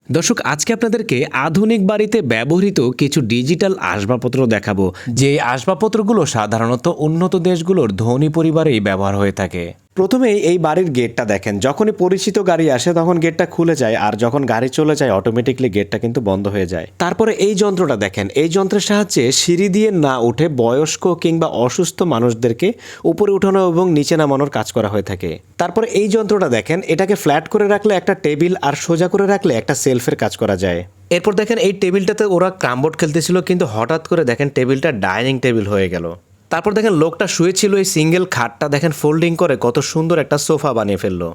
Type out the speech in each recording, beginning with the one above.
দর্শক আজকে আপনাদেরকে আধুনিক বাড়িতে ব্যবহৃত কিছু ডিজিটাল আসবাবপত্র দেখাবো যে আসবাবপত্রগুলো সাধারণত উন্নত দেশগুলোর ধনী পরিবারেই ব্যবহার হয়ে থাকে। প্রথমেই এই বাড়ির গেটটা দেখেন, যখনই পরিচিত গাড়ি আসে তখন গেটটা খুলে যায়, আর যখন গাড়ি চলে যায় অটোমেটিকলি গেটটা কিন্তু বন্ধ হয়ে যায়। তারপরে এই যন্ত্রটা দেখেন, এই যন্ত্রের সাহায্যে সিঁড়ি দিয়ে না উঠে বয়স্ক কিংবা অসুস্থ মানুষদেরকে উপরে উঠানো এবং নিচে নামানোর কাজ করা হয়ে থাকে। তারপরে এই যন্ত্রটা দেখেন, এটাকে ফ্ল্যাট করে রাখলে একটা টেবিল আর সোজা করে রাখলে একটা সেলফের কাজ করা যায়। এরপর দেখেন এই টেবিলটাতে ওরা ক্যারমবোর্ড খেলতেছিল, কিন্তু হঠাৎ করে দেখেন টেবিলটা ডাইনিং টেবিল হয়ে গেল। তারপর দেখেন লোকটা শুয়েছিল এই সিঙ্গেল খাটটা দেখেন ফোল্ডিং করে কত সুন্দর একটা সোফা বানিয়ে ফেললো।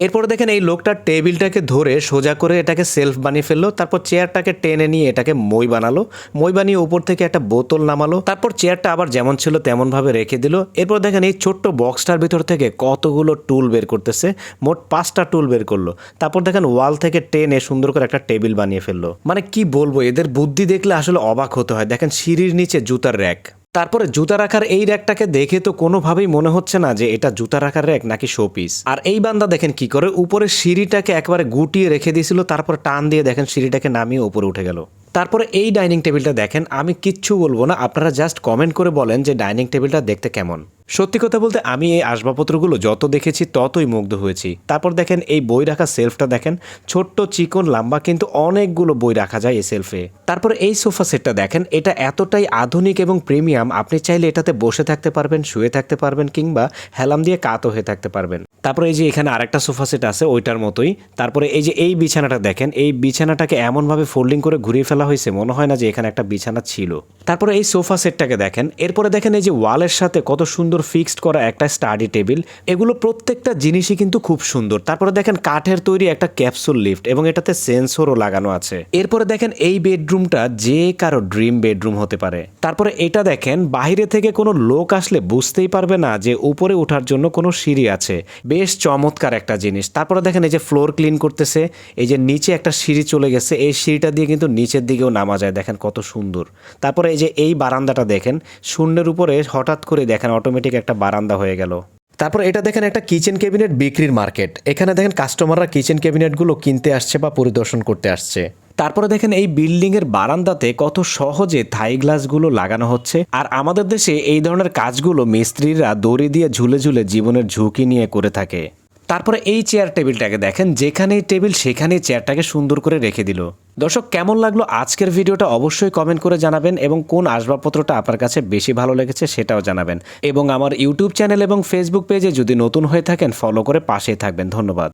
এরপর দেখেন এই লোকটা টেবিলটাকে ধরে সোজা করে এটাকে সেলফ বানিয়ে ফেললো। তারপর চেয়ারটাকে টেনে নিয়ে এটাকে মই বানালো, মই বানিয়ে উপর থেকে একটা বোতল নামালো। তারপর চেয়ারটা আবার যেমন ছিল তেমন ভাবে রেখে দিল। এরপর দেখেন এই ছোট্ট বক্সটার ভিতর থেকে কতগুলো টুল বের করতেছে, মোট 5টা টুল বের করলো। তারপর দেখেন ওয়াল থেকে টেনে সুন্দর করে একটা টেবিল বানিয়ে ফেললো। মানে কি বলবো, এদের বুদ্ধি দেখলে আসলে অবাক হতে হয়। দেখেন সিঁড়ির নিচে জুতার র্যাক, তারপরে জুতা রাখার এই র্যাকটাকে দেখে তো কোনোভাবেই মনে হচ্ছে না যে এটা জুতা রাখার র্যাক নাকি শোপিস। আর এই বান্দা দেখেন কি করে, উপরে সিঁড়িটাকে একবারে গুটিয়ে রেখে দিয়েছিল, তারপর টান দিয়ে দেখেন সিঁড়িটাকে নামিয়ে উপরে উঠে গেল। তারপরে এই ডাইনিং টেবিলটা দেখেন, আমি কিচ্ছু বলবো না, আপনারা জাস্ট কমেন্ট করে বলেন যে ডাইনিং টেবিলটা দেখতে কেমন। সত্যি কথা বলতে আমি এই আসবাবপত্রগুলো যত দেখেছি ততই মুগ্ধ হয়েছি। তারপর দেখেন এই বই রাখার সেলফটা দেখেন, ছোট্ট চিকন লম্বা কিন্তু অনেকগুলো বই রাখা যায় এই সেলফে। তারপর এই সোফা সেটটা দেখেন, এটা এতটাই আধুনিক এবং প্রিমিয়াম, আপনি চাইলে এটাতে বসে থাকতে পারবেন, শুয়ে থাকতে পারবেন, কিংবা হেলাম দিয়ে কাতও হয়ে থাকতে পারবেন। তারপরে এই যে এখানে আরেকটা সোফা সেট আছে ওইটার মতোই। তারপরে এই যে এই বিছানাটা দেখেন, এই বিছানাটাকে এমনভাবে ফোল্ডিং করে ঘুরিয়ে ফেলা হয়েছে, মনে হয় না যে এখানে একটা বিছানা ছিল। তারপরে এই সোফা সেটটাকে দেখেন, এরপরে দেখেন এই যে ওয়ালের সাথে কত সুন্দর ফিক্সড করা একটা স্টাডি টেবিল, এগুলো প্রত্যেকটা জিনিসই কিন্তু খুব সুন্দর। তারপরে দেখেন কাঠের তৈরি একটা ক্যাপসুল লিফট এবং এটাতে সেন্সরও লাগানো আছে। এরপরে দেখেন এই বেডরুমটা যে কারো ড্রিম বেডরুম হতে পারে। তারপরে এটা দেখেন, বাইরে থেকে কোনো লোক আসলে বুঝতেই পারবে না যে উপরে ওঠার জন্য কোনো সিঁড়ি আছে, বেশ চমৎকার একটা জিনিস। তারপরে দেখেন এই যে ফ্লোর ক্লিন করতেছে, এই যে নিচে একটা সিঁড়ি চলে গেছে, এই সিঁড়িটা দিয়ে কিন্তু নিচের দিকেও নামা যায়, দেখেন কত সুন্দর। তারপরে এই যে এই বারান্দাটা দেখেন, শূন্যের উপরে হঠাৎ করে দেখেন অটোমেটিক একটা বারান্দা হয়ে গেল। তারপর এটা দেখেন একটা কিচেন ক্যাবিনেট বিক্রির মার্কেট, এখানে দেখেন কাস্টমাররা কিচেন ক্যাবিনেটগুলো কিনতে আসছে বা পরিদর্শন করতে আসছে। তারপরে দেখেন এই বিল্ডিং এর বারান্দাতে কত সহজে থাই গ্লাসগুলো লাগানো হচ্ছে। আর আমাদের দেশে এই ধরনের কাজগুলো মিস্ত্রিরা দড়ি দিয়ে ঝুলে ঝুলে জীবনের ঝুঁকি নিয়ে করে থাকে। তারপরে এই চেয়ার টেবিলটাকে দেখেন, যেখানেই টেবিল সেখানেই চেয়ারটাকে সুন্দর করে রেখে দিল। দর্শক কেমন লাগলো আজকের ভিডিওটা অবশ্যই কমেন্ট করে জানাবেন, এবং কোন আসবাবপত্রটা আপনার কাছে বেশি ভালো লেগেছে সেটাও জানাবেন। এবং আমার ইউটিউব চ্যানেল এবং ফেসবুক পেজে যদি নতুন হয়ে থাকেন ফলো করে পাশেই থাকবেন। ধন্যবাদ।